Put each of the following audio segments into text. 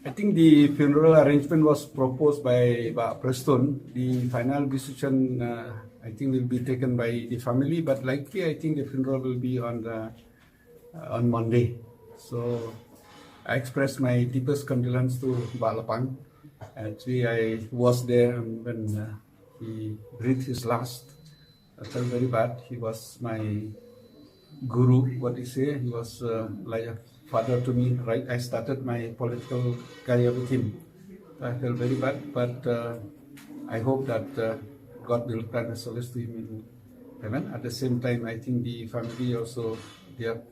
I think the funeral arrangement was proposed by Pak Preston. The final decision, I think, will be taken by the family. But likely, I think the funeral will be on Monday. So I express my deepest condolence to Pak Lapang. Actually, I was there when he breathed his last. I felt very bad. He was my guru, what he say. He was like a father to me, right? I started my political career with him. I felt very bad, but I hope that God will grant a solace to him in heaven. At the same time, I think the family also, they have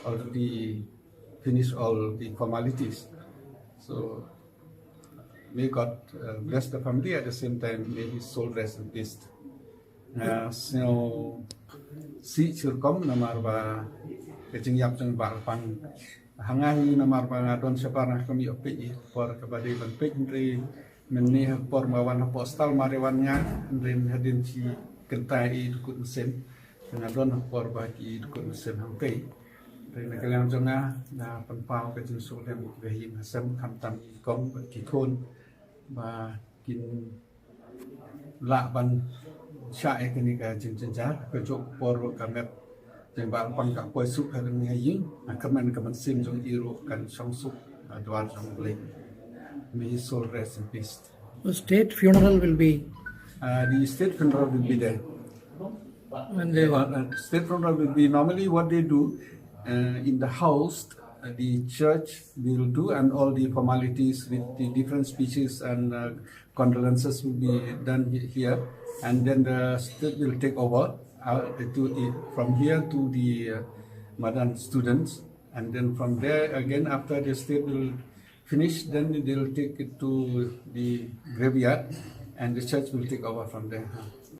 already finished all the formalities. So may God bless the family. At the same time, may his soul rest in peace. So, si Sorkar namar ba kecing yap jeng Lapang hangai namar ba ngadon separah kami opi por kepada ban pekri menni por mawan postal marewannya rin hadin si kentai dukun sen ngadon por bagi dukun sen hampe rin kalian jonga na penpau kecing sulem behin sem tam kom kikon ba kin la ban Sha Ïing ka jenjar ke jok por kamet jeng Lapang ka poi su ka Nongialam kaman sim jong iru kan song su adwal jong blame. May his soul rest in peace. The state funeral will be. The state funeral will be there. And the state funeral will be normally what they do in the house. The church will do, and all the formalities with the different speeches and condolences will be done here, and then the state will take over from here to the Madan students, and then from there again after the state will finish, then they will take it to the graveyard, and the church will take over from there.